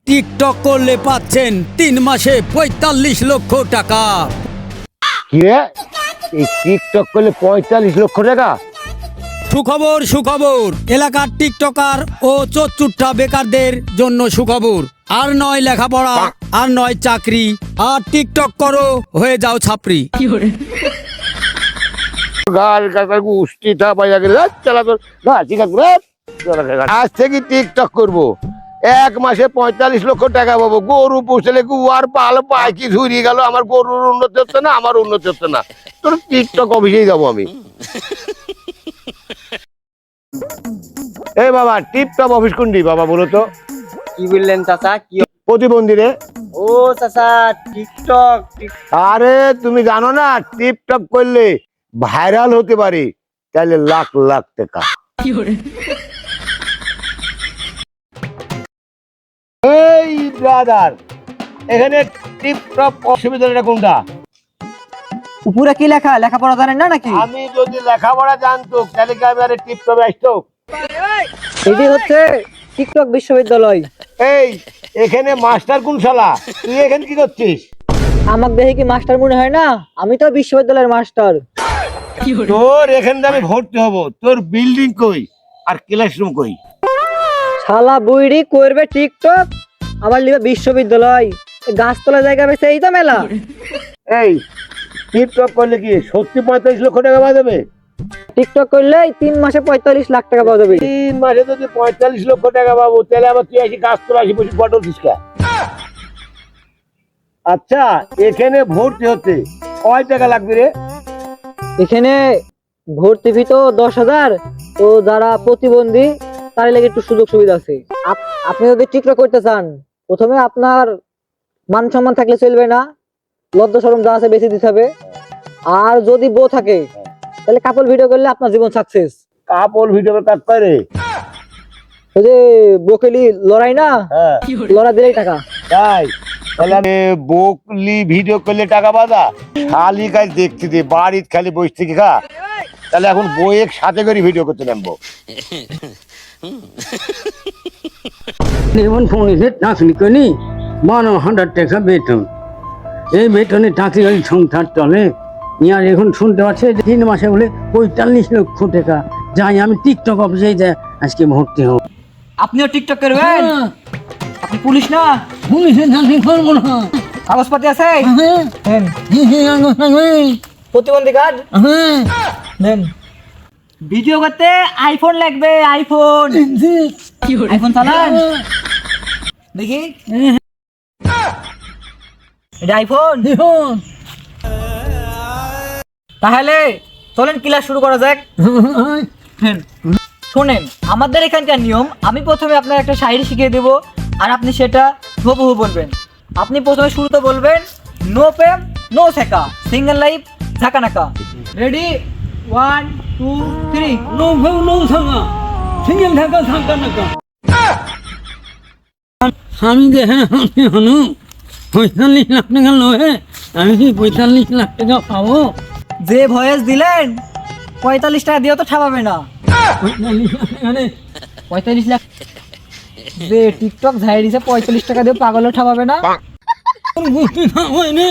TikTok করলে পাচ্ছেন 3 মাসে 45 লক্ষ টাকা। কি রে, এই টিকটক করলে 45 লক্ষ টাকা? সুখবর সুখবর, এলাকার টিকটকার ও চচ্চুট্টা বেকারদের জন্য সুখবর। আর নয় লেখাপড়া, আর নয় চাকরি, আর টিকটক করো, হয়ে যাও ছাপরি। গাল কাটার গুষ্টি থা পাইয়া গেলে চালা তোর গা ঠিক আছে। আজ থেকে টিকটক করব, 1 মাসে 45 লক্ষ টাকা পাবো। গরু পুষলে গুয়ার পাল পায় কি ঝুরিয়ে গেল, আমার গরুর উন্নতি হচ্ছে না, আমার উন্নতি হচ্ছে না। তোর টিকটক অফিসেই যাবো আমি। এই বাবা, টিপটপ অফিস কোনটি বাবা বলো তো? কি বললেন চাচা? কি? প্রতিবন্ধী রে। ও চাচা, টিকটক। আরে তুমি জানো না, টিপটপ করলে ভাইরাল হতে পারে, তাহলে লাখ লাখ টাকা। এই ব্রাদার, এখানে টিপটপ অসুবিধাটা কোনটা? উপরে কি লেখা? লেখাপড়া জানেন না নাকি? আমি যদি লেখাপড়া জানতো তাহলে কি আমি আরে টিপটপে আসতো? এটি হচ্ছে টিকটক বিশ্ববিদ্যালয়। এই এখানে মাস্টার কোন শালা? তুই এখানে কি করছিস? আমাকে দেখে কি মাস্টার মনে হয় না? আমি তো বিশ্ববিদ্যালয়ের মাস্টার। তোর এখানে আমি ভর্তি হব, তোর বিল্ডিং কই আর ক্লাসরুম কই? শালা বুইড়ি করবে টিকটক, আবার লিবে বিশ্ববিদ্যালয়। গাছতলা জায়গা বেছে এই তো মেলা। এই টিপটপ করলে কি সত্যি 45 লক্ষ টাকা পাওয়া যাবে? টিকটক করলে 3 মাসে 45 লাখ টাকা পাওয়া যাবে। 3 মাসে যদি 45 লক্ষ টাকা পাবো, তাহলে আবার তুই আসি গাছ তোলা আসি বসে ফটো দিসকা। আচ্ছা, এখানে ভর্তি হতে কয় টাকা লাগবে রে? এখানে ভর্তি ফি তো 10,000। তো যারা প্রতিবন্ধী তার লাগে একটু সুযোগ সুবিধা আছে। আপনি যদি টিকটক করতে চান, প্রথমে আপনার মান সম্মান থাকলে চলবে না, লজ্জা শরম যা আছে বেশি দিতে হবে। আর যদি বউ থাকে তাহলে কাপল ভিডিও করলে আপনার জীবন সাকসেস। কাপল ভিডিও কাজ করে? ওই যে বকেলি লড়াই না, হ্যাঁ, লড়া দিলেই টাকা। তাই তাহলে আমি বকলি ভিডিও করলে টাকা বাঁধা? খালি কাজ দেখতে দে, বাড়ির খালি বসে থেকে খা। তাহলে এখন বইয়ের সাথে করে ভিডিও করতে নামবো। এমন ফোন এসে চাকরি করি 12,000 টাকা বেতন। এই বেতনে চাকরি করি সংসার চলে। আর এখন শুনতে পাচ্ছে 3 মাসে বলে 45 লক্ষ টাকা। যাই আমি টিকটক অফিসে যাই আজকে ভর্তি হব। আপনিও টিকটক করবেন? আপনি পুলিশ না? পুলিশের চাকরি করবো না। কাগজপাতি আছে? নেন। প্রতিবন্ধী কার্ড নেন। ভিডিও করতে আইফোন লাগবে, আইফোন। আইফোন চালান দেখি। এটা আইফোন? তাহলে চলেন ক্লাস শুরু করা যাক। শোনেন, আমাদের এখানকার নিয়ম, আমি প্রথমে আপনার একটা শায়রি শিখিয়ে দেব, আর আপনি সেটা হুবহু বলবেন। আপনি প্রথমে শুরুতে বলবেন, নো প্রেম নো শেখা, সিঙ্গেল লাইফ ঝাঁকা নাকা। রেডি? 1 2 3। নো ভেউ নো থাকা, সিঙ্গেল থাকা থাকা নাকা। আমি যে আমি হনু 45 লাখ টাকা লয়ে, আমি কি 45 লাখ টাকা পাবো? যে ভয়েস দিলেন 45 টাকা দিয়েও তো ঠাপাবে না। 45 লাখ টাকা রে। 45 লাখ যে টিকটক ঝাড়ি দিছে 45 টাকা দিয়ে পাগলেও ঠাপাবে না। গুষ্টি খাওয়াই নে।